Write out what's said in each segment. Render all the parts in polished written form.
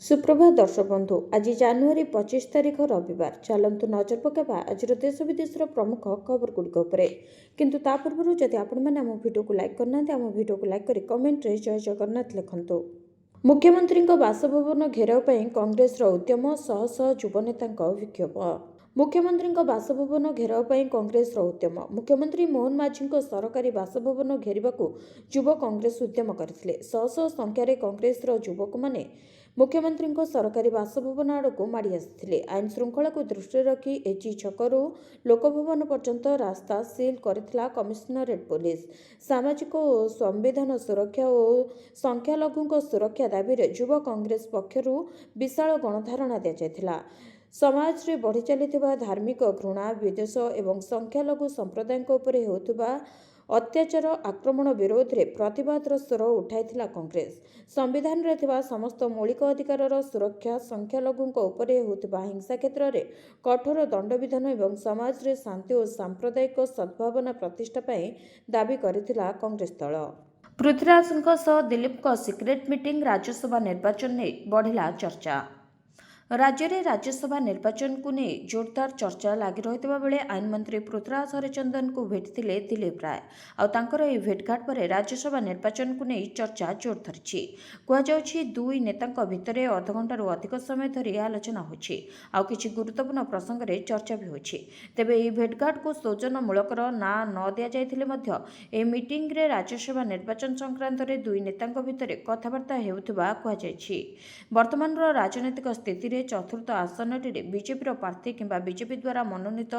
सुप्रभात दर्शक बंधु। आज जानुआरी 25 तारिख रविवार। चलतु नजर पकाइबा आज देश विदेशर प्रमुख खबर गुड़िक उपरे। किंतु ता पूर्व जदि आपण मैंने आम भिडियो को लाइक करना आम भिडियो को लाइक करी कमेंट रे जय जगन्नाथ लिखंतु। मुख्यमंत्री बासभवन घेराव पर कांग्रेस उद्यम शह शह युवनेता विक्षोभ। मुख्यमंत्री बासभवन घेराव पर कांग्रेस उद्यम। मुख्यमंत्री मोहन माझी सरकारी बासभवन घेरने को युव कांग्रेस उद्यम करते। शह शह संख्यार कांग्रेस युवक मैंने मुख्यमंत्री सरकारी बासभवन आड़ को माड़ी आसी आईन श्रृंखला को दृष्टि रखी एजी छकरू लोकभवन पर्यंत रास्ता सील करथिला कमिशनरेट पुलिस। सामाजिक और संविधान सुरक्षा और संख्यालघु सुरक्षा दाबी युव कांग्रेस पक्षरु विशाल गणधारणा दिया। समाज रे बढ़ी चलिथिबा धार्मिक घृणा विद्वेष एवं संख्यालघु संप्रदाय उपरे होतुबा अत्याचार आक्रमण विरोध में प्रतिवादर स्वर उठाइथिला कांग्रेस। संविधान रे थिबा समस्त मौलिक अधिकारर सुरक्षा संख्यालघु उपरे होतुबा हिंसा क्षेत्र में कठोर दंडविधान एवं समाज रे शांति और सांप्रदायिक सद्भावना प्रतिष्ठा पई दाबी करथिला कांग्रेस दल। पृथ्वीराज दिलीप सिक्रेट मीटिंग राज्यसभा निर्वाचन ने बढ़िला चर्चा। राज्य में राज्यसभा निर्वाचन को नहीं जोरदार चर्चा लगी रही बेले आईन मंत्री पृथ्वीराज हरिचंदन को भेटिले दिलीप राय। आउर भेटघाट पर राज्यसभा निर्वाचन को नहीं चर्चा जोर धरी। कहुच्छी दुई नेता भितर अध घंटार अधिक समय धरी आलोचना होछि। आउ किछि गुरुत्वपूर्ण प्रसंग में चर्चा भी होछि। तेबे यह भेटघाट को सौजन्यमूलकर ना न दि जाइए मीटिंग रे राज्यसभा निर्वाचन संक्रांत में दुई नेता भितर कथबार्ता हेउथिबा कहुछि। वर्तमान राजनैतिक स्थिति चतुर्थ आसन बीजेपी प्रार्थी किंबा बीजेपी द्वारा मनोनीत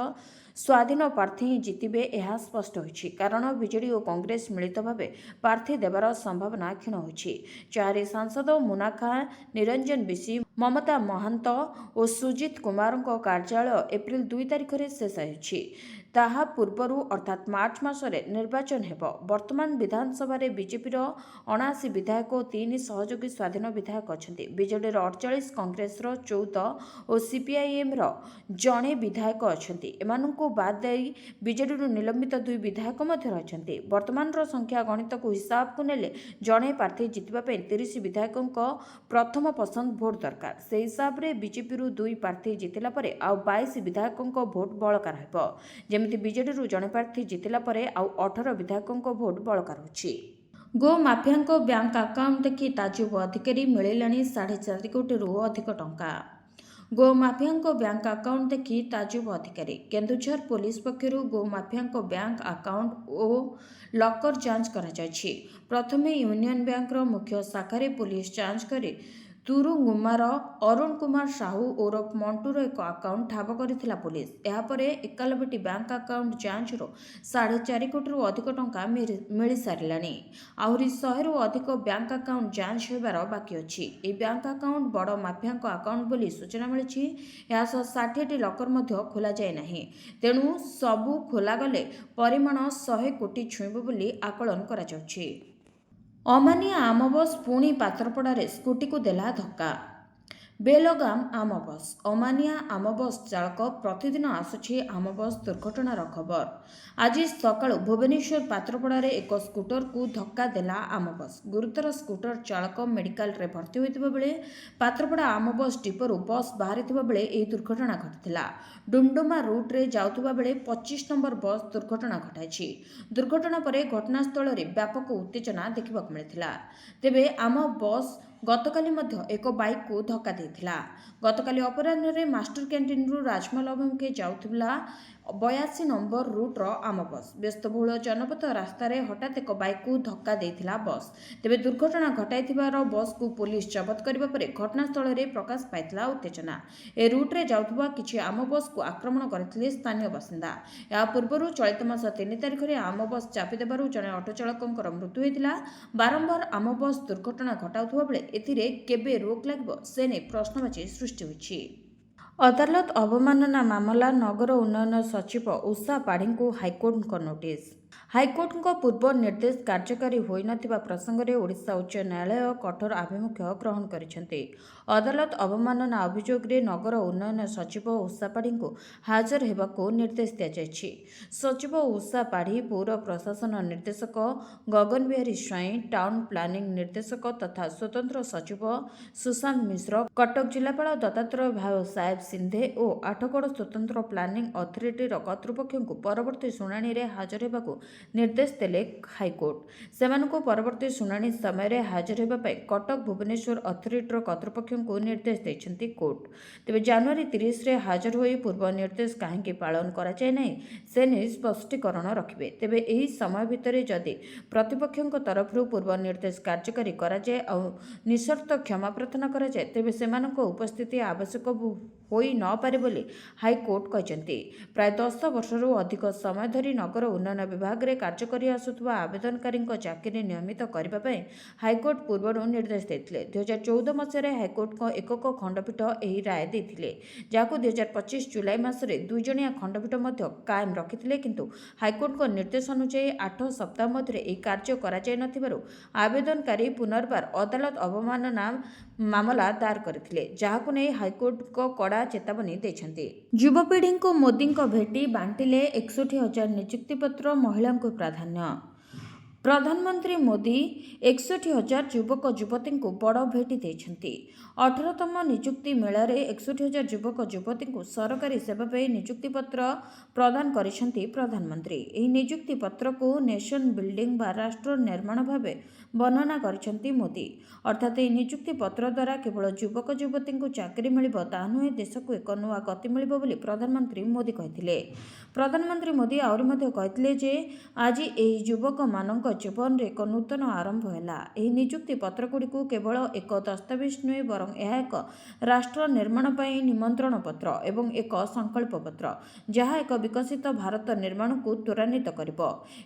स्वाधीन प्रार्थी ही जितबे यह स्पष्ट होछि। कारण बीजेडी और कांग्रेस मिलित भाव प्रार्थी देवार संभावना क्षीण होछि। चारि सांसद मुना खां, निरंजन बिशी, ममता महांत और सुजीत कुमार कार्यालय एप्रिल 2 तारिख में शेष होछि। ताहा पूर्वरु अर्थात मार्च मासरे निर्वाचन हेब। वर्तमान विधानसभा बीजेपीर 79 विधायक और 3 सहयोगी स्वाधीन विधायक अच्छा। बीजेडी 48, कांग्रेस 14 और सीपीआईएम जड़े विधायक अच्छा। एमानंकु बाद दे बीजेडी निलंबित 2 विधायक अच्छा। वर्तमान संख्या गणित को हिसाब को नेले जड़े प्रार्थी जितवा 30 विधायक प्रथम पसंद भोट दरकार। से हिसाब से बीजेपी 2 प्रार्थी जितिला परे आउ 22 विधायक भोट बलकार हेब। जेमिति बीजेडी जड़े प्रार्थी जितिला परे आउ 18 विधायक भोट बलकार होछि। गो माफिया बैंक अकाउंट देखि ताजुब अधिकारी मिलिलानी 4.5 कोटी अधिक टंका। गो माफिया बैंक अकाउंट देखि ताजुब अधिकारी। केन्दुझर पुलिस पक्षर गो माफिया बैंक अकाउंट और लकर जांच करा। प्रथमे यूनियन बैंक मुख्य शाखारे पुलिस जांच करे तुरुंगुमार अरुण कुमार साहू ओरफ मंटूर एक अकाउंट ठाब करथिला पुलिस। यापर 91टी बैंक अकाउंट जांच 4.5 कोटी अधिक टंका मिल सारिलानी। आहरी 100 रु अधिक बैंक अकाउंट जांच होबार बाकी अछि। ए बैंक अकाउंट बड़ माफिया अकाउंट बोली सूचना मिली। या 60टी लकर मध्य खोला जाए नाही। तेणु सबू खोला गले परिमाण 100 कोटी छुईब बोली आकलन करा जाउछि। अमानिया आम बस पुणी पात्रपड़ारे स्कूटी को देला धक्का। बेलगाम आम बस। अमानिया आम बस चालक प्रतिदिन आसुछि आम बस दुर्घटनार खबर। आज सकाळु भुवनेश्वर पात्रपड़ारे एक स्कूटर को धक्का देला आम बस। गुरुतर स्कूटर चालक मेडिकल रे भर्ती होइतिबा बेले पात्रपड़ा आम बस डिपोरु बस बाहरितिबा बेले एही दुर्घटना घटिथिला। डुमडुमा रूट रे जाउतिबा बेले 25 नंबर बस दुर्घटना घटाइछि। दुर्घटना परे घटनास्थल रे व्यापक उत्तेजना देखिबाक मिलिथिला। तेबे आम बस गतकाली मध्य एक बाइक को धक्का देथिला। गतकाली अपराह्न रे मास्टर कैंटीन रु राजमहल अभिमुखे जाउथिला 82 नंबर रूट्र आम बस। व्यस्तबहुल जनपथ रास्तार हठात एक बाइक को धक्का देथिला बस। तेबे दुर्घटना घटाइथिबार बस को पुलिस जबत करिबा परे घटनास्थल रे प्रकाश पाइथिला उत्तेजना। ए रूट रे जाउथबा किछि आम बस को आक्रमण करथिले स्थानीय बासिंदा। या पूर्वरु चलित मास 3 तारिख रे आम बस चापी देबारु जने ऑटो चालकंकर मृत्यु होइथिला। बारंबार आम बस दुर्घटना घटाउथबा बेले एथिरे केबे रोक लागबो से नै प्रश्नवाची सृष्टि होइछि। अदालत अवमानना मामला नगर उन्नयन सचिव उषा पाढ़ी को हाइकोर्ट नोटिस। ହାଇକୋର୍ଟଙ୍କ ପୂର୍ବ ନିର୍ଦ୍ଦେଶ କାର୍ଯ୍ୟକାରୀ ହୋଇନଥିବା ପ୍ରସଙ୍ଗରେ ଓଡ଼ିଶା ଉଚ୍ଚ ନ୍ୟାୟାଳୟ କଠୋର ଆଭିମୁଖ୍ୟ ଗ୍ରହଣ କରିଛନ୍ତି। ଅଦାଲତ ଅବମାନନା ଅଭିଯୋଗରେ ନଗର ଉନ୍ନୟନ ସଚିବ ଉଷା ପାଢ଼ୀଙ୍କୁ ହାଜର ହେବାକୁ ନିର୍ଦ୍ଦେଶ ଦିଆଯାଇଛି। ସଚିବ ଉଷା ପାଢ଼ୀ, ପୌର ପ୍ରଶାସନ ନିର୍ଦ୍ଦେଶକ ଗଗନ ବିହାରୀ ସ୍ୱାଇଁ, ଟାଉନ ପ୍ଲାନିଂ ନିର୍ଦ୍ଦେଶକ ତଥା ସ୍ୱତନ୍ତ୍ର ସଚିବ ସୁଶାନ୍ତ ମିଶ୍ର, କଟକ ଜିଲ୍ଲାପାଳ ଦତ୍ତାତ୍ରୟ ଭାଉ ସାହେବ ସିନ୍ଧେ ଓ ଆଠଗଡ଼ ସ୍ୱତନ୍ତ୍ର ପ୍ଲାନିଂ ଅଥରିଟିର କର୍ତ୍ତୃପକ୍ଷଙ୍କୁ ପରବର୍ତ୍ତୀ ଶୁଣାଣିରେ ହାଜର ହେବାକୁ ନିର୍ଦ୍ଦେଶ ଦେଲେ ହାଇକୋର୍ଟ। ସେମାନଙ୍କୁ ପରବର୍ତ୍ତୀ ଶୁଣାଣି ସମୟରେ ହାଜର ହେବା ପାଇଁ କଟକ ଭୁବନେଶ୍ୱର ଅଥରିଟିର କର୍ତ୍ତୃପକ୍ଷଙ୍କୁ ନିର୍ଦ୍ଦେଶ ଦେଇଛନ୍ତି କୋର୍ଟ। ତେବେ ଜାନୁଆରୀ 30ରେ ହାଜର ହୋଇ ପୂର୍ବ ନିର୍ଦ୍ଦେଶ କାହିଁକି ପାଳନ କରାଯାଏ ନାହିଁ ସେ ନେଇ ସ୍ପଷ୍ଟୀକରଣ ରଖିବେ। ତେବେ ଏହି ସମୟ ଭିତରେ ଯଦି ପ୍ରତିପକ୍ଷଙ୍କ ତରଫରୁ ପୂର୍ବ ନିର୍ଦ୍ଦେଶ କାର୍ଯ୍ୟକାରୀ କରାଯାଏ ଆଉ ନିଃସର୍ତ୍ତ କ୍ଷମା ପ୍ରାର୍ଥନା କରାଯାଏ ତେବେ ସେମାନଙ୍କ ଉପସ୍ଥିତି ଆବଶ୍ୟକ ହୋଇ ନପାରେ ବୋଲି ହାଇକୋର୍ଟ କହିଛନ୍ତି। ପ୍ରାୟ 10 ବର୍ଷରୁ ଅଧିକ ସମୟ ଧରି ନଗର ଉନ୍ନୟନ ବିଭାଗରେ କାର୍ଯ୍ୟ କରି ଆସୁଥିବା ଆବେଦନକାରୀଙ୍କ ଚାକିରି ନିୟମିତ କରିବା ପାଇଁ ହାଇକୋର୍ଟ ପୂର୍ବରୁ ନିର୍ଦ୍ଦେଶ ଦେଇଥିଲେ। 2014 ମସିହାରେ ହାଇକୋର୍ଟଙ୍କ ଏକକ ଖଣ୍ଡପୀଠ ଏହି ରାୟ ଦେଇଥିଲେ, ଯାହାକୁ 2025 ଜୁଲାଇ ମାସରେ 2 ଜଣିଆ ଖଣ୍ଡପୀଠ ମଧ୍ୟ କାଏମ ରଖିଥିଲେ। କିନ୍ତୁ ହାଇକୋର୍ଟଙ୍କ ନିର୍ଦ୍ଦେଶ ଅନୁଯାୟୀ 8 ସପ୍ତାହ ମଧ୍ୟରେ ଏହି କାର୍ଯ୍ୟ କରାଯାଇ ନଥିବାରୁ ଆବେଦନକାରୀ ପୁନର୍ବାର ଅଦାଲତ ଅବମାନନା ମାମଲା ଦାୟର କରିଥିଲେ, ଯାହାକୁ ନେଇ ହାଇକୋର୍ଟଙ୍କ କଡ଼ା ଚେତାବନୀ ଦେଇଛନ୍ତି। ଯୁବପିଢ଼ିଙ୍କୁ ମୋଦିଙ୍କ ଭେଟି ବାଣ୍ଟିଲେ 61,000 ନିଯୁକ୍ତିପତ୍ର, ମହିଳାଙ୍କୁ ପ୍ରାଧାନ୍ୟ। ପ୍ରଧାନମନ୍ତ୍ରୀ ମୋଦି 61,000 ଯୁବକ ଯୁବତୀଙ୍କୁ ବଡ଼ ଭେଟି ଦେଇଛନ୍ତି। 18ତମ ନିଯୁକ୍ତି ମେଳାରେ 61,000 ଯୁବକ ଯୁବତୀଙ୍କୁ ସରକାରୀ ସେବା ପାଇଁ ନିଯୁକ୍ତିପତ୍ର ପ୍ରଦାନ କରିଛନ୍ତି ପ୍ରଧାନମନ୍ତ୍ରୀ। ଏହି ନିଯୁକ୍ତି ପତ୍ରକୁ ନେସନ୍ ବିଲ୍ଡିଂ ବା ରାଷ୍ଟ୍ର ନିର୍ମାଣ ଭାବେ ବର୍ଣ୍ଣନା କରିଛନ୍ତି ମୋଦି। ଅର୍ଥାତ୍ ଏହି ନିଯୁକ୍ତି ପତ୍ର ଦ୍ୱାରା କେବଳ ଯୁବକ ଯୁବତୀଙ୍କୁ ଚାକିରି ମିଳିବ ତାହା ନୁହେଁ, ଦେଶକୁ ଏକ ନୂଆ ଗତି ମିଳିବ ବୋଲି ପ୍ରଧାନମନ୍ତ୍ରୀ ମୋଦି କହିଥିଲେ। ପ୍ରଧାନମନ୍ତ୍ରୀ ମୋଦି ଆହୁରି ମଧ୍ୟ କହିଥିଲେ ଯେ ଆଜି ଏହି ଯୁବକମାନଙ୍କ ଜୀବନରେ ଏକ ନୂତନ ଆରମ୍ଭ ହେଲା। ଏହି ନିଯୁକ୍ତି ପତ୍ରଗୁଡ଼ିକୁ କେବଳ ଏକ ଦସ୍ତାବିଜ ନୁହେଁ ବରଂ ଏହା ଏକ ରାଷ୍ଟ୍ର ନିର୍ମାଣ ପାଇଁ ନିମନ୍ତ୍ରଣ ପତ୍ର ଏବଂ ଏକ ସଂକଳ୍ପ ପତ୍ର, ଯାହା ଏକ ବିକଶିତ ଭାରତ ନିର୍ମାଣକୁ ତ୍ୱରାନ୍ୱିତ କରିବ।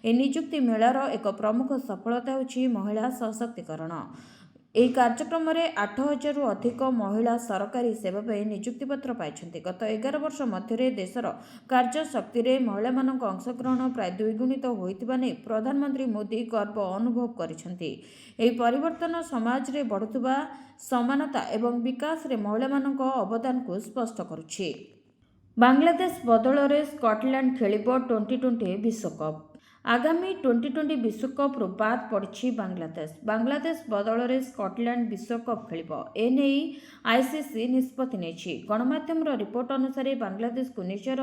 ଏହି ନିଯୁକ୍ତି ମେଳାର ଏକ ପ୍ରମୁଖ ସଫଳତା ହେଉଛି ମହିଳା ସଶକ୍ତିକରଣ। ଏହି କାର୍ଯ୍ୟକ୍ରମରେ 8,000ରୁ ଅଧିକ ମହିଳା ସରକାରୀ ସେବା ପାଇଁ ନିଯୁକ୍ତିପତ୍ର ପାଇଛନ୍ତି। ଗତ 11 ବର୍ଷ ମଧ୍ୟରେ ଦେଶର କାର୍ଯ୍ୟଶକ୍ତିରେ ମହିଳାମାନଙ୍କ ଅଂଶଗ୍ରହଣ ପ୍ରାୟ ଦ୍ୱିଗୁଣିତ ହୋଇଥିବା ନେଇ ପ୍ରଧାନମନ୍ତ୍ରୀ ମୋଦି ଗର୍ବ ଅନୁଭବ କରିଛନ୍ତି। ଏହି ପରିବର୍ତ୍ତନ ସମାଜରେ ବଢ଼ୁଥିବା ସମାନତା ଏବଂ ବିକାଶରେ ମହିଳାମାନଙ୍କ ଅବଦାନକୁ ସ୍ପଷ୍ଟ କରୁଛି। ବାଂଲାଦେଶ ବଦଳରେ ସ୍କଟଲ୍ୟାଣ୍ଡ ଖେଳିବ ଟି-20 ବିଶ୍ୱକପ୍। ଆଗାମୀ ଟି-20 ବିଶ୍ୱକପ୍ରୁ ବାଦ୍ ପଡ଼ିଛି ବାଂଲାଦେଶ। ବାଂଲାଦେଶ ବଦଳରେ ସ୍କଟଲ୍ୟାଣ୍ଡ ବିଶ୍ୱକପ୍ ଖେଳିବ। ଏନେଇ ଆଇସିସି ନିଷ୍ପତ୍ତି ନେଇଛି। ଗଣମାଧ୍ୟମର ରିପୋର୍ଟ ଅନୁସାରେ ବାଂଲାଦେଶକୁ ନିଜର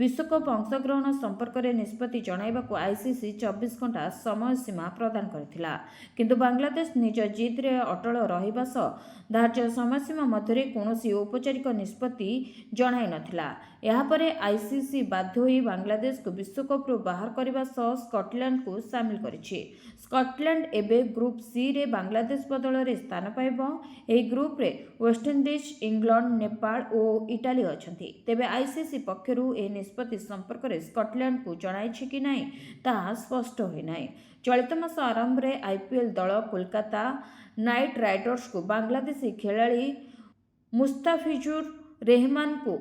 ବିଶ୍ୱକପ୍ ଅଂଶଗ୍ରହଣ ସମ୍ପର୍କରେ ନିଷ୍ପତ୍ତି ଜଣାଇବାକୁ ଆଇସିସି 24 ଘଣ୍ଟା ସମୟସୀମା ପ୍ରଦାନ କରିଥିଲା। କିନ୍ତୁ ବାଂଲାଦେଶ ନିଜ ଜିଦ୍ରେ ଅଟଳ ରହିବା ସହ ଧାର୍ଯ୍ୟ ସମୟସୀମା ମଧ୍ୟରେ କୌଣସି ଔପଚାରିକ ନିଷ୍ପତ୍ତି ଜଣାଇ ନଥିଲା। ଏହାପରେ ଆଇସିସି ବାଧ୍ୟ ହୋଇ ବାଂଲାଦେଶକୁ ବିଶ୍ୱକପ୍ରୁ ବାହାର କରିବା ସହ ସ୍କଟଲ୍ୟାଣ୍ଡକୁ ସାମିଲ କରିଛି। ସ୍କଟଲ୍ୟାଣ୍ଡ ଏବେ ଗ୍ରୁପ୍ ସିରେ ବାଂଲାଦେଶ ବଦଳରେ ସ୍ଥାନ ପାଇବ। ଏହି ଗ୍ରୁପ୍ରେ ୱେଷ୍ଟଇଣ୍ଡିଜ୍, ଇଂଲଣ୍ଡ, ନେପାଳ ଓ ଇଟାଲୀ ଅଛନ୍ତି। ତେବେ ଆଇସିସି ପକ୍ଷରୁ ଏହି ନିଷ୍ପତ୍ତି ସମ୍ପର୍କରେ ସ୍କଟଲ୍ୟାଣ୍ଡକୁ ଜଣାଇଛି କି ନାହିଁ ତାହା ସ୍ପଷ୍ଟ ହୋଇନାହିଁ। ଚଳିତ ମାସ ଆରମ୍ଭରେ ଆଇପିଏଲ୍ ଦଳ କୋଲକାତା ନାଇଟ୍ ରାଇଡର୍ସକୁ ବାଂଲାଦେଶୀ ଖେଳାଳି ମୁସ୍ତାଫିଜୁର ରେହମାନଙ୍କୁ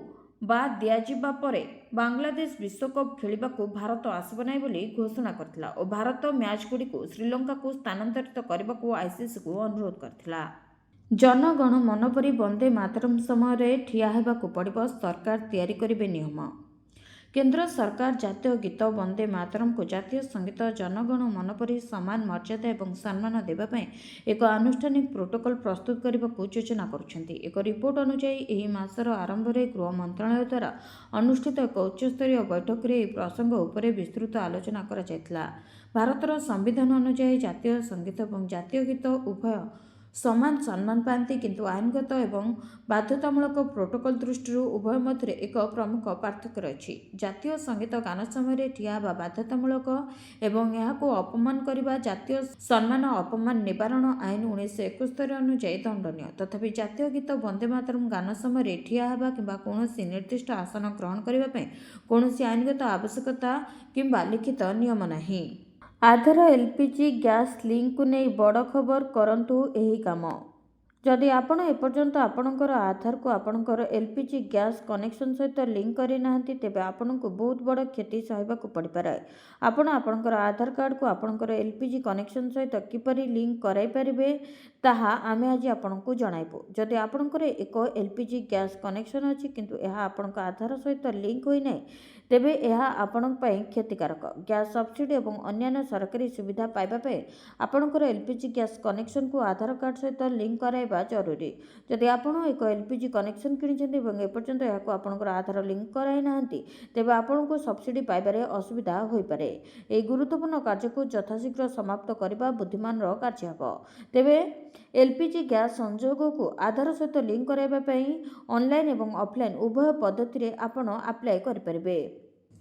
ବାଦ୍ ଦିଆଯିବା ପରେ ବାଂଲାଦେଶ ବିଶ୍ୱକପ୍ ଖେଳିବାକୁ ଭାରତ ଆସିବ ନାହିଁ ବୋଲି ଘୋଷଣା କରିଥିଲା ଓ ଭାରତ ମ୍ୟାଚ୍ଗୁଡ଼ିକୁ ଶ୍ରୀଲଙ୍କାକୁ ସ୍ଥାନାନ୍ତରିତ କରିବାକୁ ଆଇସିସିକୁ ଅନୁରୋଧ କରିଥିଲା। ଜନଗଣ ମନ ପରି ବନ୍ଦେ ମାତରମ୍ ସମୟରେ ଠିଆ ହେବାକୁ ପଡ଼ିବ, ସରକାର ତିଆରି କରିବେ ନିୟମ। କେନ୍ଦ୍ର ସରକାର ଜାତୀୟ ଗୀତ ବନ୍ଦେ ମାତରମ୍କୁ ଜାତୀୟ ସଙ୍ଗୀତ ଜନଗଣ ମନ ପରି ସମାନ ମର୍ଯ୍ୟାଦା ଏବଂ ସମ୍ମାନ ଦେବା ପାଇଁ ଏକ ଆନୁଷ୍ଠାନିକ ପ୍ରୋଟୋକଲ ପ୍ରସ୍ତୁତ କରିବାକୁ ଯୋଜନା କରୁଛନ୍ତି। ଏକ ରିପୋର୍ଟ ଅନୁଯାୟୀ ଏହି ମାସର ଆରମ୍ଭରେ ଗୃହ ମନ୍ତ୍ରଣାଳୟ ଦ୍ୱାରା ଅନୁଷ୍ଠିତ ଏକ ଉଚ୍ଚସ୍ତରୀୟ ବୈଠକରେ ଏହି ପ୍ରସଙ୍ଗ ଉପରେ ବିସ୍ତୃତ ଆଲୋଚନା କରାଯାଇଥିଲା। ଭାରତର ସମ୍ବିଧାନ ଅନୁଯାୟୀ ଜାତୀୟ ସଙ୍ଗୀତ ଏବଂ ଜାତୀୟ ଗୀତ ଉଭୟ ସମାନ ସମ୍ମାନ ପାଆନ୍ତି, କିନ୍ତୁ ଆଇନଗତ ଏବଂ ବାଧ୍ୟତାମୂଳକ ପ୍ରୋଟୋକଲ ଦୃଷ୍ଟିରୁ ଉଭୟ ମଧ୍ୟରେ ଏକ ପ୍ରମୁଖ ପାର୍ଥକ୍ୟ ରହିଛି। ଜାତୀୟ ସଙ୍ଗୀତ ଗାନ ସମୟରେ ଠିଆ ହେବା ବାଧ୍ୟତାମୂଳକ ଏବଂ ଏହାକୁ ଅପମାନ କରିବା ଜାତୀୟ ସମ୍ମାନ ଅପମାନ ନିବାରଣ ଆଇନ 1971 ଅନୁଯାୟୀ ଦଣ୍ଡନୀୟ। ତଥାପି ଜାତୀୟ ଗୀତ ବନ୍ଦେ ମାତରମ୍ ଗାନ ସମୟରେ ଠିଆ ହେବା କିମ୍ବା କୌଣସି ନିର୍ଦ୍ଦିଷ୍ଟ ଆସନ ଗ୍ରହଣ କରିବା ପାଇଁ କୌଣସି ଆଇନଗତ ଆବଶ୍ୟକତା କିମ୍ବା ଲିଖିତ ନିୟମ ନାହିଁ। ଆଧାର ଏଲ୍‌ପିଜି ଗ୍ୟାସ୍ ଲିଙ୍କ୍‌କୁ ନେଇ ବଡ଼ ଖବର, କରନ୍ତୁ ଏହି କାମ। ଯଦି ଆପଣ ଏପର୍ଯ୍ୟନ୍ତ ଆପଣଙ୍କର ଆଧାରକୁ ଆପଣଙ୍କର LPG ଗ୍ୟାସ୍ କନେକ୍ସନ୍ ସହିତ ଲିଙ୍କ କରିନାହାନ୍ତି, ତେବେ ଆପଣଙ୍କୁ ବହୁତ ବଡ଼ କ୍ଷତି ସହିବାକୁ ପଡ଼ିପାରେ। ଆପଣ ଆପଣଙ୍କର ଆଧାର କାର୍ଡ଼କୁ ଆପଣଙ୍କର LPG କନେକ୍ସନ୍ ସହିତ କିପରି ଲିଙ୍କ କରାଇପାରିବେ, ତାହା ଆମେ ଆଜି ଆପଣଙ୍କୁ ଜଣାଇବୁ। ଯଦି ଆପଣଙ୍କର ଏକ LPG ଗ୍ୟାସ୍ କନେକ୍ସନ୍ ଅଛି କିନ୍ତୁ ଏହା ଆପଣଙ୍କ ଆଧାର ସହିତ ଲିଙ୍କ ହୋଇନାହିଁ, ତେବେ ଏହା ଆପଣଙ୍କ ପାଇଁ କ୍ଷତିକାରକ। ଗ୍ୟାସ୍ ସବସିଡି ଏବଂ ଅନ୍ୟାନ୍ୟ ସରକାରୀ ସୁବିଧା ପାଇବା ପାଇଁ ଆପଣଙ୍କର LPG ଗ୍ୟାସ୍ କନେକ୍ସନକୁ ଆଧାର କାର୍ଡ଼ ସହିତ ଲିଙ୍କ କରାଇବା ଜରୁରୀ। ଯଦି ଆପଣ ଏକ LPG କନେକ୍ସନ୍ କିଣିଛନ୍ତି ଏବଂ ଏପର୍ଯ୍ୟନ୍ତ ଏହାକୁ ଆପଣଙ୍କର ଆଧାର ଲିଙ୍କ କରାଇନାହାନ୍ତି, ତେବେ ଆପଣଙ୍କୁ ସବସିଡି ପାଇବାରେ ଅସୁବିଧା ହୋଇପାରେ। ଏହି ଗୁରୁତ୍ୱପୂର୍ଣ୍ଣ କାର୍ଯ୍ୟକୁ ଯଥାଶୀଘ୍ର ସମାପ୍ତ କରିବା ବୁଦ୍ଧିମାନର କାର୍ଯ୍ୟ ହେବ। ତେବେ LPG ଗ୍ୟାସ୍ ସଂଯୋଗକୁ ଆଧାର ସହିତ ଲିଙ୍କ କରାଇବା ପାଇଁ ଅନଲାଇନ୍ ଏବଂ ଅଫଲାଇନ୍ ଉଭୟ ପଦ୍ଧତିରେ ଆପଣ ଆପ୍ଲାଏ କରିପାରିବେ।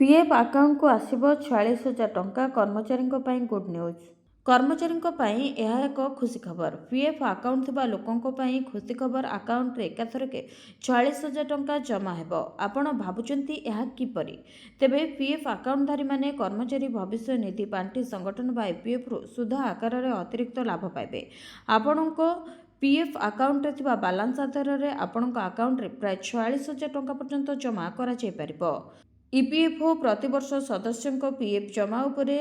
PF ଆକାଉଣ୍ଟକୁ ଆସିବ 46,000 ଟଙ୍କା। କର୍ମଚାରୀଙ୍କ ପାଇଁ ଗୁଡ୍ ନ୍ୟୁଜ୍। କର୍ମଚାରୀଙ୍କ ପାଇଁ ଏହା ଏକ ଖୁସି ଖବର। PF ଆକାଉଣ୍ଟ ଥିବା ଲୋକଙ୍କ ପାଇଁ ଖୁସି ଖବର। ଆକାଉଣ୍ଟରେ ଏକାଥରକେ 46,000 ଟଙ୍କା ଜମା ହେବ। ଆପଣ ଭାବୁଛନ୍ତି ଏହା କିପରି? ତେବେ PF ଆକାଉଣ୍ଟଧାରୀମାନେ କର୍ମଚାରୀ ଭବିଷ୍ୟ ନିଧି ପାଣ୍ଠି ସଂଗଠନ ବା EPFରୁ ସୁଧ ଆକାରରେ ଅତିରିକ୍ତ ଲାଭ ପାଇବେ। ଆପଣଙ୍କ PF ଆକାଉଣ୍ଟରେ ଥିବା ବାଲାନ୍ସ ଆଧାରରେ ଆପଣଙ୍କ ଆକାଉଣ୍ଟରେ ପ୍ରାୟ 46,000 ଟଙ୍କା ପର୍ଯ୍ୟନ୍ତ ଜମା କରାଯାଇପାରିବ। EPFO ପ୍ରତିବର୍ଷ ସଦସ୍ୟଙ୍କ PF ଜମା ଉପରେ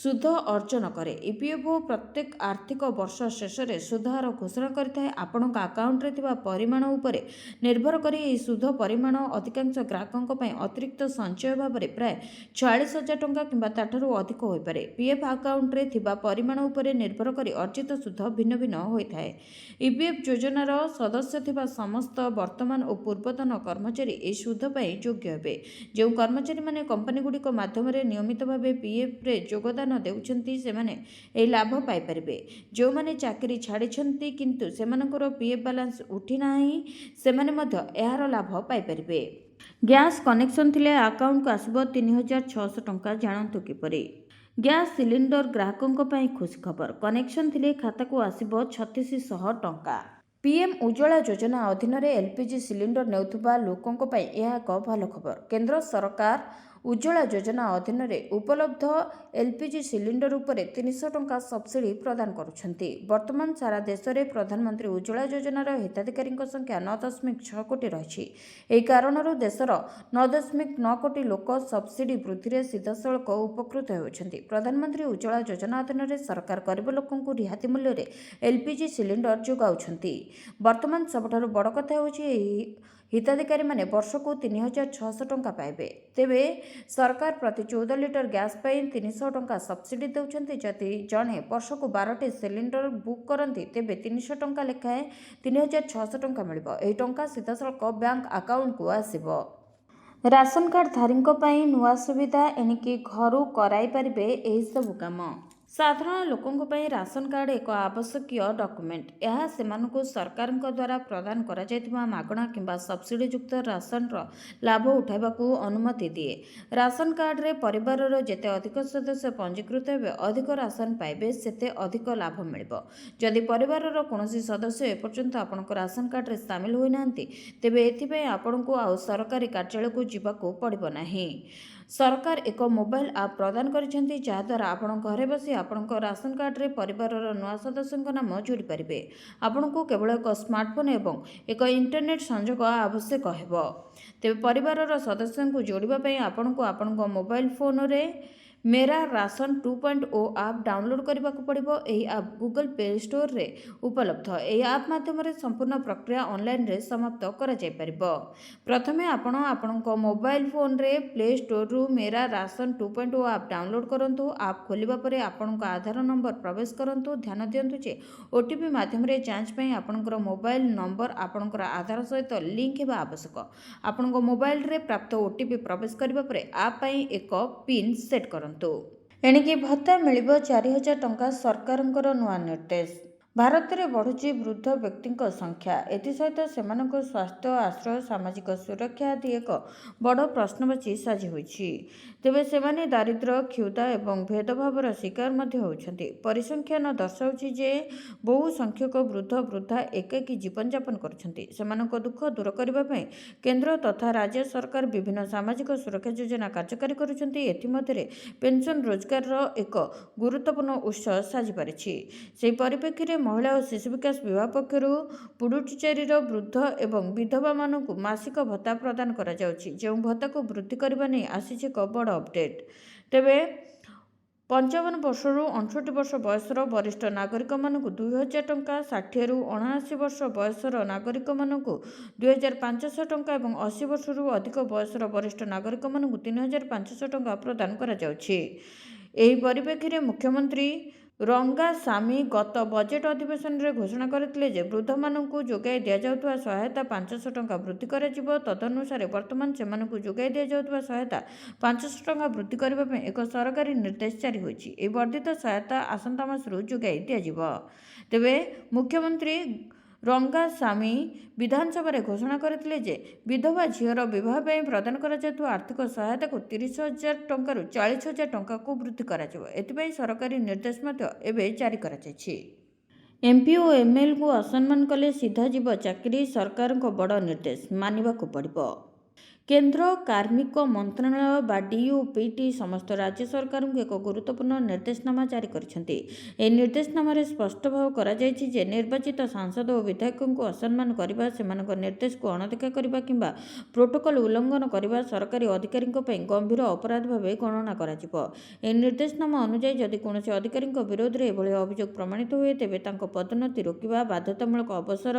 ସୁଧ ଅର୍ଜନ କରେ। EPFO ପ୍ରତ୍ୟେକ ଆର୍ଥିକ ବର୍ଷ ଶେଷରେ ସୁଧ ହାର ଘୋଷଣା କରିଥାଏ। ଆପଣଙ୍କ ଆକାଉଣ୍ଟରେ ଥିବା ପରିମାଣ ଉପରେ ନିର୍ଭର କରି ଏହି ସୁଧ ପରିମାଣ ଅଧିକାଂଶ ଗ୍ରାହକଙ୍କ ପାଇଁ ଅତିରିକ୍ତ ସଞ୍ଚୟ ଭାବରେ ପ୍ରାୟ 46,000 ଟଙ୍କା କିମ୍ବା ତାଠାରୁ ଅଧିକ ହୋଇପାରେ। PF ଆକାଉଣ୍ଟରେ ଥିବା ପରିମାଣ ଉପରେ ନିର୍ଭର କରି ଅର୍ଜିତ ସୁଧ ଭିନ୍ନ ଭିନ୍ନ ହୋଇଥାଏ। EPF ଯୋଜନାର ସଦସ୍ୟ ଥିବା ସମସ୍ତ ବର୍ତ୍ତମାନ ଓ ପୂର୍ବତନ କର୍ମଚାରୀ ଏହି ସୁଧ ପାଇଁ ଯୋଗ୍ୟ ହେବେ। ଯେଉଁ କର୍ମଚାରୀମାନେ କମ୍ପାନୀଗୁଡ଼ିକ ମାଧ୍ୟମରେ ନିୟମିତ ଭାବେ PFରେ ଯୋଗଦାନ ଦେଉଛନ୍ତି, ସେମାନେ ଏହି ଲାଭ ପାଇପାରିବେ। ଯେଉଁମାନେ ଚାକିରି ଛାଡ଼ିଛନ୍ତି କିନ୍ତୁ ସେମାନଙ୍କର PF ବାଲାନ୍ସ ଉଠିନାହିଁ, ସେମାନେ ମଧ୍ୟ ଏହାର ଲାଭ ପାଇପାରିବେ। ଗ୍ୟାସ୍ କନେକ୍ସନ୍ ଥିଲେ ଆକାଉଣ୍ଟକୁ ଆସିବ 3,600 ଟଙ୍କା। ଜାଣନ୍ତୁ କିପରି। ଗ୍ୟାସ୍ ସିଲିଣ୍ଡର ଗ୍ରାହକଙ୍କ ପାଇଁ ଖୁସି ଖବର। କନେକ୍ସନ୍ ଥିଲେ ଖାତାକୁ ଆସିବ 3,600 ଟଙ୍କା। PM ଉଜ୍ଜ୍ୱଳା ଯୋଜନା ଅଧୀନରେ LPG ସିଲିଣ୍ଡର ନେଉଥିବା ଲୋକଙ୍କ ପାଇଁ ଏହା ଏକ ଭଲ ଖବର। କେନ୍ଦ୍ର ସରକାର ଉଜ୍ଜ୍ୱଳା ଯୋଜନା ଅଧୀନରେ ଉପଲବ୍ଧ LPG ସିଲିଣ୍ଡର ଉପରେ 300 ଟଙ୍କା ସବସିଡି ପ୍ରଦାନ କରୁଛନ୍ତି। ବର୍ତ୍ତମାନ ସାରା ଦେଶରେ ପ୍ରଧାନମନ୍ତ୍ରୀ ଉଜ୍ଜ୍ୱଳା ଯୋଜନାର ହିତାଧିକାରୀଙ୍କ ସଂଖ୍ୟା 9.6 କୋଟି ରହିଛି। ଏହି କାରଣରୁ ଦେଶର 9.9 କୋଟି ଲୋକ ସବସିଡି ବୃଦ୍ଧିରେ ସିଧାସଳଖ ଉପକୃତ ହେଉଛନ୍ତି। ପ୍ରଧାନମନ୍ତ୍ରୀ ଉଜ୍ଜ୍ୱଳା ଯୋଜନା ଅଧୀନରେ ସରକାର ଗରିବ ଲୋକଙ୍କୁ ରିହାତି ମୂଲ୍ୟରେ LPG ସିଲିଣ୍ଡର ଯୋଗାଉଛନ୍ତି। ବର୍ତ୍ତମାନ ସବୁଠାରୁ ବଡ଼ କଥା ହେଉଛି ଏହି ହିତାଧିକାରୀମାନେ ବର୍ଷକୁ 3,600 ଟଙ୍କା ପାଇବେ। ତେବେ ସରକାର ପ୍ରତି 14 ଲିଟର ଗ୍ୟାସ୍ ପାଇଁ 300 ଟଙ୍କା ସବସିଡି ଦେଉଛନ୍ତି। ଯଦି ଜଣେ ବର୍ଷକୁ 12ଟି ସିଲିଣ୍ଡର ବୁକ୍ କରନ୍ତି, ତେବେ 300 ଟଙ୍କା ଲେଖାଏଁ 3,600 ଟଙ୍କା ମିଳିବ। ଏହି ଟଙ୍କା ସିଧାସଳଖ ବ୍ୟାଙ୍କ ଆକାଉଣ୍ଟକୁ ଆସିବ। ରାସନ କାର୍ଡ ଧାରୀଙ୍କ ପାଇଁ ନୂଆ ସୁବିଧା। ଏଣିକି ଘରୁ କରାଇ ପାରିବେ ଏହିସବୁ କାମ। ସାଧାରଣ ଲୋକଙ୍କ ପାଇଁ ରାସନ କାର୍ଡ ଏକ ଆବଶ୍ୟକୀୟ ଡକୁମେଣ୍ଟ। ଏହା ସେମାନଙ୍କୁ ସରକାରଙ୍କ ଦ୍ୱାରା ପ୍ରଦାନ କରାଯାଇଥିବା ମାଗଣା କିମ୍ବା ସବସିଡିଯୁକ୍ତ ରାସନର ଲାଭ ଉଠାଇବାକୁ ଅନୁମତି ଦିଏ। ରାସନ କାର୍ଡରେ ପରିବାରର ଯେତେ ଅଧିକ ସଦସ୍ୟ ପଞ୍ଜୀକୃତ ହେବେ, ଅଧିକ ରାସନ ପାଇବେ, ସେତେ ଅଧିକ ଲାଭ ମିଳିବ। ଯଦି ପରିବାରର କୌଣସି ସଦସ୍ୟ ଏପର୍ଯ୍ୟନ୍ତ ଆପଣଙ୍କ ରାସନ କାର୍ଡରେ ସାମିଲ ହୋଇନାହାନ୍ତି, ତେବେ ଏଥିପାଇଁ ଆପଣଙ୍କୁ ଆଉ ସରକାରୀ କାର୍ଯ୍ୟାଳୟକୁ ଯିବାକୁ ପଡ଼ିବ ନାହିଁ। ସରକାର ଏକ ମୋବାଇଲ ଆପ୍ ପ୍ରଦାନ କରିଛନ୍ତି, ଯାହାଦ୍ୱାରା ଆପଣ ଘରେ ବସି ଆପଣଙ୍କ ରାସନ କାର୍ଡରେ ପରିବାରର ନୂଆ ସଦସ୍ୟଙ୍କ ନାମ ଯୋଡ଼ି ପାରିବେ। ଆପଣଙ୍କୁ କେବଳ ଏକ ସ୍ମାର୍ଟଫୋନ୍ ଏବଂ ଏକ ଇଣ୍ଟରନେଟ୍ ସଂଯୋଗ ଆବଶ୍ୟକ ହେବ। ତେବେ ପରିବାରର ସଦସ୍ୟଙ୍କୁ ଯୋଡ଼ିବା ପାଇଁ ଆପଣଙ୍କୁ ଆପଣଙ୍କ ମୋବାଇଲ ଫୋନରେ मेरा राशन 2.0 ଆପ୍ ଡାଉନଲୋଡ୍ କରିବାକୁ ପଡ଼ିବ। ଏହି ଆପ୍ ଗୁଗଲ ପ୍ଲେ ଷ୍ଟୋରରେ ଉପଲବ୍ଧ। ଏହି ଆପ୍ ମାଧ୍ୟମରେ ସମ୍ପୂର୍ଣ୍ଣ ପ୍ରକ୍ରିୟା ଅନଲାଇନରେ ସମାପ୍ତ କରାଯାଇପାରିବ। ପ୍ରଥମେ ଆପଣ ଆପଣଙ୍କ ମୋବାଇଲ ଫୋନରେ ପ୍ଲେ ଷ୍ଟୋରରୁ मेरा राशन 2.0 ଆପ୍ ଡାଉନଲୋଡ୍ କରନ୍ତୁ। ଆପ୍ ଖୋଲିବା ପରେ ଆପଣଙ୍କ ଆଧାର ନମ୍ବର ପ୍ରବେଶ କରନ୍ତୁ। ଧ୍ୟାନ ଦିଅନ୍ତୁ ଯେ OTP ମାଧ୍ୟମରେ ଯାଞ୍ଚ ପାଇଁ ଆପଣଙ୍କର ମୋବାଇଲ ନମ୍ବର ଆପଣଙ୍କର ଆଧାର ସହିତ ଲିଙ୍କ ହେବା ଆବଶ୍ୟକ। ଆପଣଙ୍କ ମୋବାଇଲରେ ପ୍ରାପ୍ତ OTP ପ୍ରବେଶ କରିବା ପରେ ଆପ୍ ପାଇଁ ଏକ ପିନ୍ ସେଟ୍ କରନ୍ତୁ। ଏଣିକି ଭତ୍ତା ମିଳିବ 4,000 ଟଙ୍କା। ସରକାରଙ୍କର ନୂଆ ନିର୍ଦ୍ଦେଶ। ଭାରତରେ ବଢ଼ୁଛି ବୃଦ୍ଧ ବ୍ୟକ୍ତିଙ୍କ ସଂଖ୍ୟା। ଏଥିସହିତ ସେମାନଙ୍କ ସ୍ୱାସ୍ଥ୍ୟ, ଆଶ୍ରୟ, ସାମାଜିକ ସୁରକ୍ଷା ଆଦି ଏକ ବଡ଼ ପ୍ରଶ୍ନବାଚୀ ସାଜି ହୋଇଛି। ତେବେ ସେମାନେ ଦାରିଦ୍ର୍ୟ, କ୍ଷୁଧା ଏବଂ ଭେଦଭାବର ଶିକାର ମଧ୍ୟ ହେଉଛନ୍ତି। ପରିସଂଖ୍ୟାନ ଦର୍ଶାଉଛି ଯେ ବହୁ ସଂଖ୍ୟକ ବୃଦ୍ଧ ବୃଦ୍ଧା ଏକାକୀ ଜୀବନଯାପନ କରୁଛନ୍ତି। ସେମାନଙ୍କ ଦୁଃଖ ଦୂର କରିବା ପାଇଁ କେନ୍ଦ୍ର ତଥା ରାଜ୍ୟ ସରକାର ବିଭିନ୍ନ ସାମାଜିକ ସୁରକ୍ଷା ଯୋଜନା କାର୍ଯ୍ୟକାରୀ କରୁଛନ୍ତି। ଏଥିମଧ୍ୟରେ ପେନ୍ସନ୍ ରୋଜଗାରର ଏକ ଗୁରୁତ୍ୱପୂର୍ଣ୍ଣ ଉତ୍ସ ସାଜିପାରିଛି। ସେହି ପରିପ୍ରେକ୍ଷୀରେ ମହିଳା ଓ ଶିଶୁ ବିକାଶ ବିଭାଗ ପକ୍ଷରୁ ପୁଡୁଚେରୀର ବୃଦ୍ଧ ଏବଂ ବିଧବାମାନଙ୍କୁ ମାସିକ ଭତ୍ତା ପ୍ରଦାନ କରାଯାଉଛି, ଯେଉଁ ଭତ୍ତାକୁ ବୃଦ୍ଧି କରିବା ନେଇ ଆସିଛି ଏକ ବଡ଼ ଅପଡେଟ୍। ତେବେ 55 ବର୍ଷରୁ 68 ବର୍ଷ ବୟସର ବରିଷ୍ଠ ନାଗରିକମାନଙ୍କୁ 2000 ଟଙ୍କା, 60ରୁ 79 ବର୍ଷ ବୟସର ନାଗରିକମାନଙ୍କୁ 2500 ଟଙ୍କା ଏବଂ 80 ବର୍ଷରୁ ଅଧିକ ବୟସର ବରିଷ୍ଠ ନାଗରିକମାନଙ୍କୁ 3500 ଟଙ୍କା ପ୍ରଦାନ କରାଯାଉଛି। ଏହି ପରିପ୍ରେକ୍ଷୀରେ ମୁଖ୍ୟମନ୍ତ୍ରୀ ରଙ୍ଗାସାମୀ ଗତ ବଜେଟ୍ ଅଧିବେଶନରେ ଘୋଷଣା କରିଥିଲେ ଯେ ବୃଦ୍ଧମାନଙ୍କୁ ଯୋଗାଇ ଦିଆଯାଉଥିବା ସହାୟତା 500 ଟଙ୍କା ବୃଦ୍ଧି କରାଯିବ। ତଦନୁସାରେ ବର୍ତ୍ତମାନ ସେମାନଙ୍କୁ ଯୋଗାଇ ଦିଆଯାଉଥିବା ସହାୟତା 500 ଟଙ୍କା ବୃଦ୍ଧି କରିବା ପାଇଁ ଏକ ସରକାରୀ ନିର୍ଦ୍ଦେଶ ଜାରି ହୋଇଛି। ଏହି ବର୍ଦ୍ଧିତ ସହାୟତା ଆସନ୍ତା ମାସରୁ ଯୋଗାଇ ଦିଆଯିବ। ତେବେ ମୁଖ୍ୟମନ୍ତ୍ରୀ ରଙ୍ଗାସାମୀ ବିଧାନସଭାରେ ଘୋଷଣା କରିଥିଲେ ଯେ ବିଧବା ଝିଅର ବିବାହ ପାଇଁ ପ୍ରଦାନ କରାଯାଉଥିବା ଆର୍ଥିକ ସହାୟତାକୁ 30,000 ଟଙ୍କାରୁ 40,000 ଟଙ୍କାକୁ ବୃଦ୍ଧି କରାଯିବ। ଏଥିପାଇଁ ସରକାରୀ ନିର୍ଦ୍ଦେଶ ମଧ୍ୟ ଏବେ ଜାରି କରାଯାଇଛି। ଏମ୍ପି ଓ ଏମ୍ଏଲ୍ଏଙ୍କୁ ଅସମ୍ମାନ କଲେ ସିଧା ଯିବ ଚାକିରି, ସରକାରଙ୍କ ବଡ଼ ନିର୍ଦ୍ଦେଶ ମାନିବାକୁ ପଡ଼ିବ। କେନ୍ଦ୍ର କାର୍ମିକ ମନ୍ତ୍ରଣାଳୟ ବା ଡିଓପିଟି ସମସ୍ତ ରାଜ୍ୟ ସରକାରଙ୍କୁ ଏକ ଗୁରୁତ୍ୱପୂର୍ଣ୍ଣ ନିର୍ଦ୍ଦେଶନାମା ଜାରି କରିଛନ୍ତି। ଏହି ନିର୍ଦ୍ଦେଶନାମାରେ ସ୍ପଷ୍ଟ ଭାବେ କରାଯାଇଛି ଯେ ନିର୍ବାଚିତ ସାଂସଦ ଓ ବିଧାୟକଙ୍କୁ ଅସମ୍ମାନ କରିବା, ସେମାନଙ୍କ ନିର୍ଦ୍ଦେଶକୁ ଅଣଦେଖା କରିବା କିମ୍ବା ପ୍ରୋଟୋକଲ ଉଲ୍ଲଂଘନ କରିବା ସରକାରୀ ଅଧିକାରୀଙ୍କ ପାଇଁ ଗମ୍ଭୀର ଅପରାଧ ଭାବେ ଗଣନା କରାଯିବ। ଏହି ନିର୍ଦ୍ଦେଶନାମା ଅନୁଯାୟୀ ଯଦି କୌଣସି ଅଧିକାରୀଙ୍କ ବିରୋଧରେ ଏଭଳି ଅଭିଯୋଗ ପ୍ରମାଣିତ ହୁଏ, ତେବେ ତାଙ୍କ ପଦୋନ୍ନତି ରୋକିବା, ବାଧ୍ୟତାମୂଳକ ଅବସର,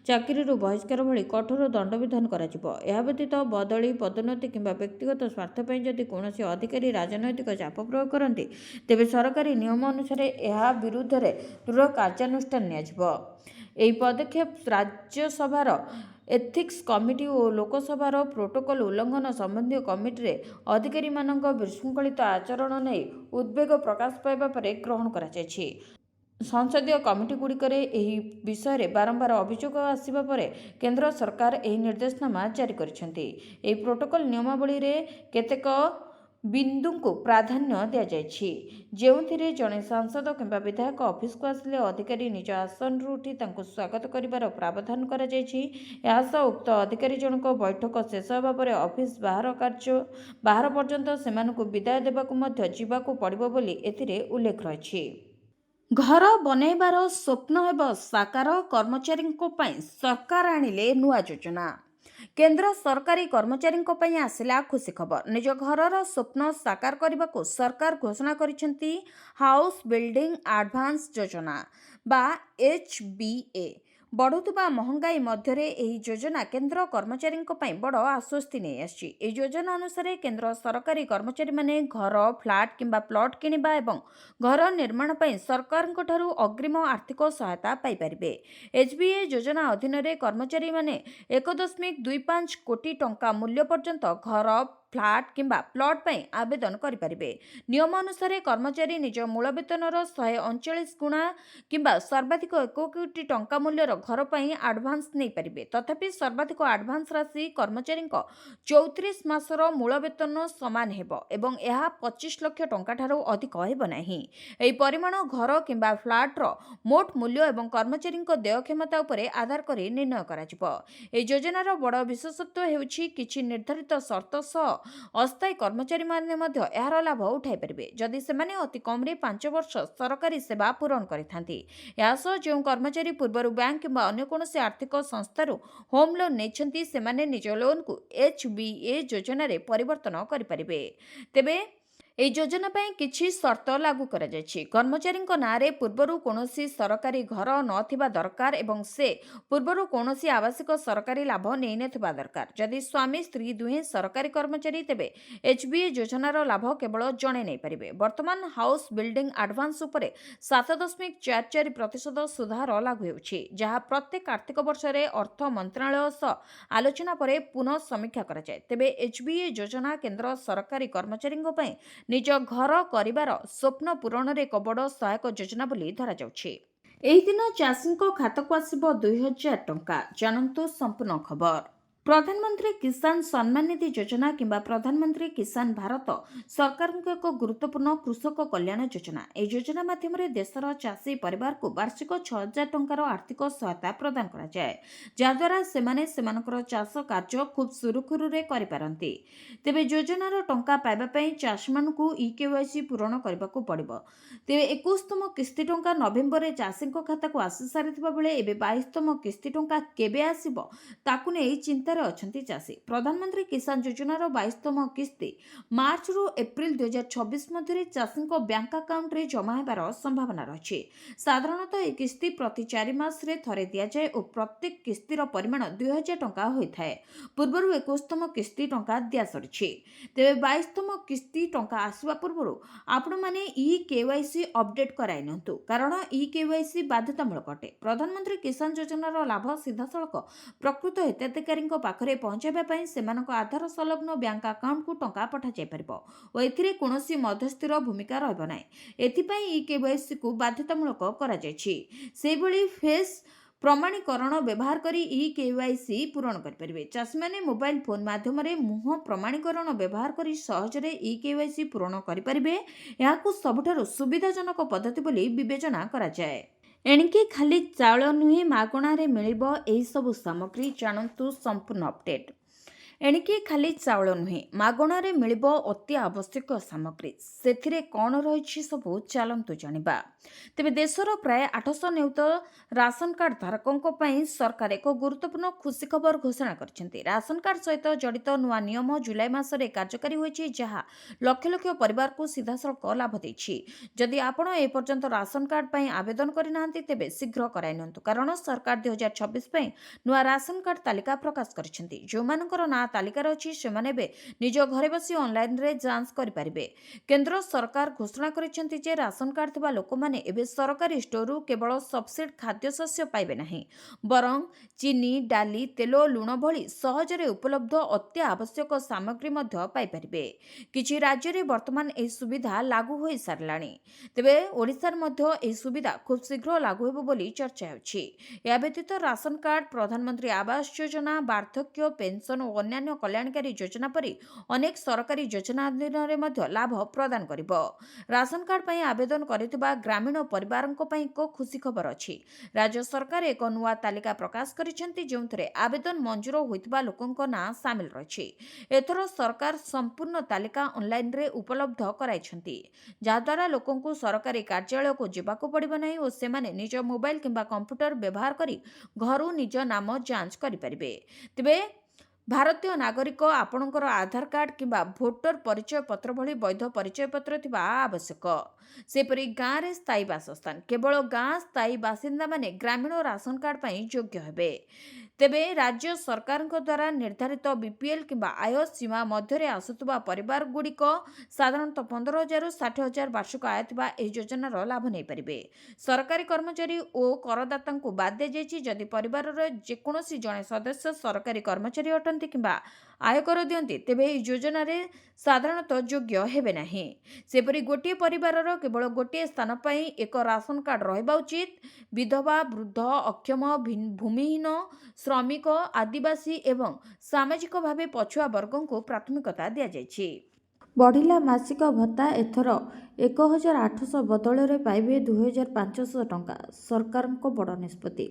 ଚାକିରିରୁ ବହିଷ୍କାର ଭଳି କଠୋର ଦଣ୍ଡବିଧାନ କରାଯିବ। ଏହା ବ୍ୟତୀତ ବଦଳି, ପଦୋନ୍ନତି କିମ୍ବା ବ୍ୟକ୍ତିଗତ ସ୍ୱାର୍ଥ ପାଇଁ ଯଦି କୌଣସି ଅଧିକାରୀ ରାଜନୈତିକ ଚାପ ପ୍ରୟୋଗ କରନ୍ତି, ତେବେ ସରକାରୀ ନିୟମ ଅନୁସାରେ ଏହା ବିରୁଦ୍ଧରେ ଦୃଢ଼ କାର୍ଯ୍ୟାନୁଷ୍ଠାନ ନିଆଯିବ। ଏହି ପଦକ୍ଷେପ ରାଜ୍ୟସଭାର ଏଥିକ୍ସ କମିଟି ଓ ଲୋକସଭାର ପ୍ରୋଟୋକଲ ଉଲ୍ଲଂଘନ ସମ୍ବନ୍ଧୀୟ କମିଟିରେ ଅଧିକାରୀମାନଙ୍କ ବିଶୃଙ୍ଖଳିତ ଆଚରଣ ନେଇ ଉଦ୍ବେଗ ପ୍ରକାଶ ପାଇବା ପରେ ଗ୍ରହଣ କରାଯାଇଛି। ସଂସଦୀୟ କମିଟିଗୁଡ଼ିକରେ ଏହି ବିଷୟରେ ବାରମ୍ବାର ଅଭିଯୋଗ ଆସିବା ପରେ କେନ୍ଦ୍ର ସରକାର ଏହି ନିର୍ଦ୍ଦେଶନାମା ଜାରି କରିଛନ୍ତି। ଏହି ପ୍ରୋଟୋକଲ ନିୟମାବଳୀରେ କେତେକ ବିନ୍ଦୁଙ୍କୁ ପ୍ରାଧାନ୍ୟ ଦିଆଯାଇଛି, ଯେଉଁଥିରେ ଜଣେ ସାଂସଦ କିମ୍ବା ବିଧାୟକ ଅଫିସକୁ ଆସିଲେ ଅଧିକାରୀ ନିଜ ଆସନରୁ ଉଠି ତାଙ୍କୁ ସ୍ୱାଗତ କରିବାର ପ୍ରାବଧାନ କରାଯାଇଛି। ଏହା ସହ ଉକ୍ତ ଅଧିକାରୀ ଜଣକ ବୈଠକ ଶେଷ ହେବା ପରେ ଅଫିସ ବାହାର ପର୍ଯ୍ୟନ୍ତ ସେମାନଙ୍କୁ ବିଦାୟ ଦେବାକୁ ମଧ୍ୟ ଯିବାକୁ ପଡ଼ିବ ବୋଲି ଏଥିରେ ଉଲ୍ଲେଖ ରହିଛି। ଘର ବନାଇବାର ସ୍ୱପ୍ନ ହେବ ସାକାର, କର୍ମଚାରୀଙ୍କ ପାଇଁ ସରକାର ଆଣିଲେ ନୂଆ ଯୋଜନା। କେନ୍ଦ୍ର ସରକାରୀ କର୍ମଚାରୀଙ୍କ ପାଇଁ ଆସିଲା ଖୁସି ଖବର। ନିଜ ଘରର ସ୍ୱପ୍ନ ସାକାର କରିବାକୁ ସରକାର ଘୋଷଣା କରିଛନ୍ତି ହାଉସ୍ ବିଲ୍ଡିଂ ଆଡଭାନ୍ସ ଯୋଜନା ବା HBA। ବଢ଼ୁଥିବା ମହଙ୍ଗାଇ ମଧ୍ୟରେ ଏହି ଯୋଜନା କେନ୍ଦ୍ର କର୍ମଚାରୀଙ୍କ ପାଇଁ ବଡ଼ ଆଶ୍ୱସ୍ତି ନେଇ ଆସିଛି। ଏହି ଯୋଜନା ଅନୁସାରେ କେନ୍ଦ୍ର ସରକାରୀ କର୍ମଚାରୀମାନେ ଘର, ଫ୍ଲାଟ୍ କିମ୍ବା ପ୍ଲଟ୍ କିଣିବା ଏବଂ ଘର ନିର୍ମାଣ ପାଇଁ ସରକାରଙ୍କ ଠାରୁ ଅଗ୍ରିମ ଆର୍ଥିକ ସହାୟତା ପାଇପାରିବେ। HBA ଯୋଜନା ଅଧୀନରେ କର୍ମଚାରୀମାନେ 1.25 କୋଟି ଟଙ୍କା ମୂଲ୍ୟ ପର୍ଯ୍ୟନ୍ତ ଘର, ଫ୍ଲାଟ୍ କିମ୍ବା ପ୍ଲଟ୍ ପାଇଁ ଆବେଦନ କରିପାରିବେ। ନିୟମ ଅନୁସାରେ କର୍ମଚାରୀ ନିଜ ମୂଳ ବେତନର 139 ଗୁଣା କିମ୍ବା ସର୍ବାଧିକ 1 କୋଟି ଟଙ୍କା ମୂଲ୍ୟର ଘର ପାଇଁ ଆଡଭାନ୍ସ ନେଇପାରିବେ। ତଥାପି ସର୍ବାଧିକ ଆଡଭାନ୍ସ ରାଶି କର୍ମଚାରୀଙ୍କ 34 ମାସର ମୂଳ ବେତନ ସମାନ ହେବ ଏବଂ ଏହା 25 ଲକ୍ଷ ଟଙ୍କା ଠାରୁ ଅଧିକ ହେବ ନାହିଁ। ଏହି ପରିମାଣ ଘର କିମ୍ବା ଫ୍ଲାଟ୍ର ମୋଟ ମୂଲ୍ୟ ଏବଂ କର୍ମଚାରୀଙ୍କ ଦେୟ କ୍ଷମତା ଉପରେ ଆଧାର କରି ନିର୍ଣ୍ଣୟ କରାଯିବ। ଏହି ଯୋଜନାର ବଡ଼ ବିଶେଷତ୍ୱ ହେଉଛି କିଛି ନିର୍ଦ୍ଧାରିତ ସର୍ତ୍ତ ସହ ଅସ୍ଥାୟୀ କର୍ମଚାରୀମାନେ ମଧ୍ୟ ଏହାର ଲାଭ ଉଠାଇପାରିବେ, ଯଦି ସେମାନେ ଅତି କମ୍ରେ 5 ବର୍ଷ ସରକାରୀ ସେବା ପୂରଣ କରିଥାନ୍ତି। ଏହା ସହ ଯେଉଁ କର୍ମଚାରୀ ପୂର୍ବରୁ ବ୍ୟାଙ୍କ କିମ୍ବା ଅନ୍ୟ କୌଣସି ଆର୍ଥିକ ସଂସ୍ଥାରୁ ହୋମ୍ ଲୋନ୍ ନେଇଛନ୍ତି, ସେମାନେ ନିଜ ଲୋନ୍କୁ HBA ଯୋଜନାରେ ପରିବର୍ତ୍ତନ କରିପାରିବେ। ତେବେ ଏହି ଯୋଜନା ପାଇଁ କିଛି ସର୍ତ୍ତ ଲାଗୁ କରାଯାଇଛି। କର୍ମଚାରୀଙ୍କ ନାଁରେ ପୂର୍ବରୁ କୌଣସି ସରକାରୀ ଘର ନଥିବା ଦରକାର ଏବଂ ସେ ପୂର୍ବରୁ କୌଣସି ଆବାସିକ ସରକାରୀ ଲାଭ ନେଇନଥିବା ଦରକାର। ଯଦି ସ୍ୱାମୀ ସ୍ତ୍ରୀ ଦୁହେଁ ସରକାରୀ କର୍ମଚାରୀ, ତେବେ HBA ଯୋଜନାର ଲାଭ କେବଳ ଜଣେ ନେଇପାରିବେ। ବର୍ତ୍ତମାନ ହାଉସ୍ ବିଲ୍ଡିଂ ଆଡଭାନ୍ସ ଉପରେ 7.44% ସୁଧହାର ଲାଗୁ ହେଉଛି, ଯାହା ପ୍ରତ୍ୟେକ ଆର୍ଥିକ ବର୍ଷରେ ଅର୍ଥ ମନ୍ତ୍ରଣାଳୟ ସହ ଆଲୋଚନା ପରେ ପୁନଃ ସମୀକ୍ଷା କରାଯାଏ। ତେବେ HBA ଯୋଜନା କେନ୍ଦ୍ର ସରକାରୀ କର୍ମଚାରୀଙ୍କ ପାଇଁ ନିଜ ଘର କରିବାର ସ୍ୱପ୍ନ ପୂରଣରେ ଏକ ବଡ଼ ସହାୟକ ଯୋଜନା ବୋଲି ଧରାଯାଉଛି। ଏହି ଦିନ ଚାଷୀଙ୍କ ଖାତାକୁ ଆସିବ 2,000 ଟଙ୍କା। ଜାଣନ୍ତୁ ସମ୍ପୂର୍ଣ୍ଣ ଖବର। प्रधानमंत्री किसान सम्मान निधि योजना किंबा प्रधानमंत्री किसान भारत सरकार एक गुरुत्वपूर्ण कृषक कल्याण योजना। ए योजना माध्यम देशर चाषी परिवार को वार्षिक 6,000 टंकार आर्थिक सहायता प्रदान करा जाए, जहाद्वारा सेमाने सेमानकर चाष कार्य खूब सुरुखुरुरे करिपारंती। तेबे योजनार टंका पाइबा पई चाषी मानकु ई-केवाईसी पूरण करबाकू पड़िबो। तेबे 21तम किस्ती टंका नवेम्बर रे चाषीଙ୍କ खाताକୁ आसी सारिथिबा बेले एबे 22तम किस्ती टंका केबे आसीबो ताकू नै चिंता अछंती चाषी। प्रधानमंत्री किसान योजनार 22तम किस्ती मार्च रु एप्रिल 2026 मध्य चाषी बैंक अकाउंट रे जमा हेबार संभावना रही। साधारणतः यह किस्ती प्रति 4 मास रे थरे दिया जाए और प्रत्येक किस्तीर परिमाण 2000 टंका होता है। पूर्व 21तम किस्ती टंका दिया सरी। तेज 22तम किस्ती टंका आसवा पूर्व आपण मैंने ई-केवाईसी अपडेट कराई नंतु, कारण ई-केवाईसी बाध्यतामूलक अटे। प्रधानमंत्री किसान योजनार लाभ सीधासलख प्रकृत हिताधिकारी पाखरे पहुंचाइबा पई सेमानक आधार संलग्न बैंक अकाउंट को टंका पठा जाय परिबो और एथिरे कोनोसी मध्यस्थीर भूमिका रहबो नै। एथिपई ई-केवाईसी को बाध्यतामूलक करा जायछि। सेबळी फेस प्रमाणीकरण व्यवहार करी ई-केवाईसी पूरण करें। चाषी मैंने मोबाइल फोन माध्यम मुह प्रमाणीकरण व्यवहार करी सहजरे ई-केवाईसी पूरण करें। यह सबुठारु सुविधाजनक पद्धति बोली विवेचना करा जाए। एणिके खाली चाउल नुहे मागणारे मिलिबो एही सबु सामग्री। जानन्तु संपूर्ण अपडेट। एणिके खाली चाउल नुहे मागणारे मिलिबो अति आवश्यक सामग्री। सेथिरे कौन रही सबू चलतु जानिबा। तेबे देशर प्राय 800 नियुक्त राशन कार्ड धारकों पई सरकार एक गुरुत्वपूर्ण खुशी खबर घोषणा करछन्ती। राशन कार्ड सहित जड़ित नुआ नियम जुलाई मासरे कार्यकारी होईछि, जहा लक्ष लक्ष परिवार को सीधासलख लाभ देछि। जदि आपण ए पर्यंत राशन कार्ड पई आवेदन करिनाहांती तेबे शीघ्र कराई नंतु, कारण सरकार 2026 पई नुआ राशन कार्ड तालिका प्रकाश करछन्ती। जो मानकर ना तालिकार अछि सेमाने बे निज घरे बसी ऑनलाइन रे जांच करि परिबे। केंद्र सरकार घोषणा करिसेंती जे राशन कार्ड थिबा लोक माने एबे सरकारी स्टोरु केवल सब्सिडी खाद्य शस्य पाइबे नाही, बरं चीनी, डाली, तेल, लुण भली सहजरे उपलब्ध अति आवश्यक सामग्री मध्य पाइ परिबे। किछि राज्य रे वर्तमान ए सुविधा लागू होई सारलाणी। तेबे ओडिसार मध्य ए सुविधा खूब शीघ्र लागू हेबो बोली चर्चा होछि। या व्यतीत राशन कार्ड, प्रधानमंत्री आवास योजना, वार्धक्य पेंशन और अन्य कल्याणकारी योजना परी अनेक सरकारी योजना अधीन मध्य लाभ प्रदान करिबो। राशन कार्ड पई आवेदन करितबा ग्रामीण परिवारक पई को खुशी खबर अछि। राज्य सरकार एक नुआ तालिका प्रकाश करिसेंती, जोंथरे आवेदन मंजूर होइतबा लोकंक ना शामिल रछि। एथरो सरकार संपूर्ण तालिका ऑनलाइन रे उपलब्ध कराइछंती, जाद्वारा लोकंकु सरकारी कार्यालय को जिबाको पड़िबो नै और सेमाने निज मोबाइल किंबा कंप्यूटर व्यवहार करी घरु निज नाम जांच करि परिबे। तेबे भारतीय नागरिक आपणकर आधार कार्ड किंबा भोटर परिचय पत्र भली वैध परिचय पत्र थिबा आवश्यक। सेपरी गाँव रे स्थायी बासस्थान केवल गाँ स्थायी बासिंदा माने ग्रामीण राशन कार्ड पई योग्य हेबे। तेबे राज्य सरकार द्वारा निर्धारित बीपीएल किंबा आय सीमा मध्य आसुवा परिवार गुड़िक साधारणतः 15,000 रु 60,000 वार्षिक आय थिबा एही योजनार लाभ नहीं पारिबे। सरकारी कर्मचारी और करदाता को बाद दिया जायछि। जदि परिवार जेकोसी जड़े सदस्य सरकारी कर्मचारी अटंती किंबा आयकर दियंती तेबे एही योजना रे साधारणतः योग्य हेबे नाही। सेपरि गोटे परिवारर केवल गोटे स्थान पई एक राशन कार्ड रहिबा उचित। विधवा, वृद्ध, अक्षम, भूमिहीन, श्रमिक, आदिवासी एवं सामाजिक भावे पछुआ वर्गों को प्राथमिकता दिया जायछि। बढ़िला मासिक भत्ता एथर 1,800 बदल पाइबे 2,500 टंका। सरकार को बड़ निष्पत्ति।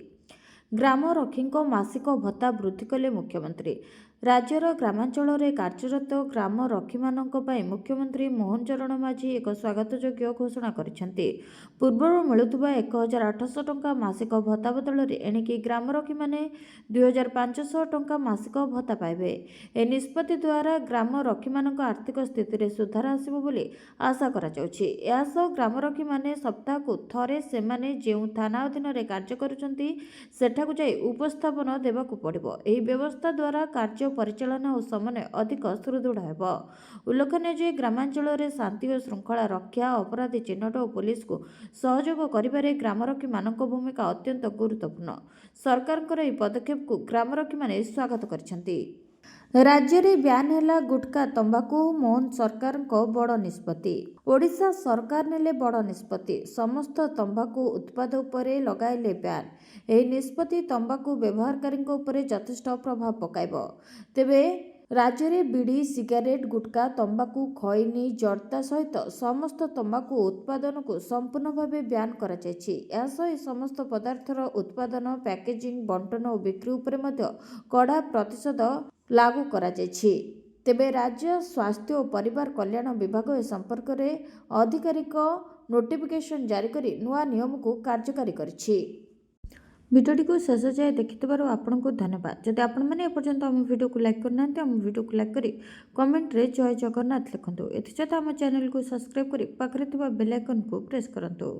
ग्राम रक्षी मासिक भत्ता वृद्धि कले मुख्यमंत्री। राज्यर ग्रामांचल में कार्यरत ग्राम रक्षी मानक पई मुख्यमंत्री मोहन चरण माझी एक स्वागतयोग्य घोषणा करिसेंती। पूर्वर मिलुथुबा 1,800 टंका मासिक भत्ता बदल एणिकी ग्राम रक्षी माने 2,500 टंका मासिक भत्ता पाइबे। ए निष्पत्ति द्वारा ग्राम रक्षी मानक आर्थिक स्थिति रे सुधार आसिबो बोली आशा करा जाउछि। एहासह ग्राम रक्षी माने सप्ताह को थरे सेमाने जेउ थाना अधीन रे कार्य करुचंती सेठाकु जाई उपस्थापन देबाकू पड़िबो। एही व्यवस्था द्वारा कार्य परिचालना और समन्वय अधिक सुदृढ़ हेब। उल्लेखनीय जे ग्रामांचल में शांति और श्रृंखला रक्षा, अपराधी चिन्हट और पुलिस को सहयोग करिबारे ग्रामरक्षी मानक भूमिका अत्यंत गुरुत्वपूर्ण। सरकार यह पदक्षेप को ग्रामरक्षी माने स्वागत करिसेंती। राज्य ब्यान है गुटखा तंबाकू मोहन सरकार बड़ निष्पत्ति। ओडिशा सरकार नेले बड़ निष्पत्ति। समस्त तंबाकू उत्पाद उपरे लगाइले ब्यान। एही निष्पत्ति तंबाकू व्यवहारकारी उपरे यथेष्ट प्रभाव पकाइब। तेबे राज्य में बीड़ी सिगारेट गुटखा तंबाकू खैनी जर्दा सहित समस्त तंबाकू उत्पादन को संपूर्ण भाव ब्यान कर समस्त पदार्थर उत्पादन पैकेजिंग बंटन और बिक्री उपरे कड़ा प्रतिशत लागू करा जायछि। तेबे राज्य स्वास्थ्य और परिवार कल्याण विभाग ए संपर्क में आधिकारिक नोटिफिकेशन जारी करी नुआ नियम को कार्यकारी करिछि। भिडियोटी को शेष जाए देखिथिबारु आपनको धन्यवाद। जदि आपण माने एपर्यंत आम वीडियो को लाइक करना आम वीडियो को लाइक करी कमेंट रे जय जगन्नाथ लिखंतु। एथि सहित आम चैनल को सब्सक्राइब करी पाखरे थिबा बेल आइकन को प्रेस करंतु।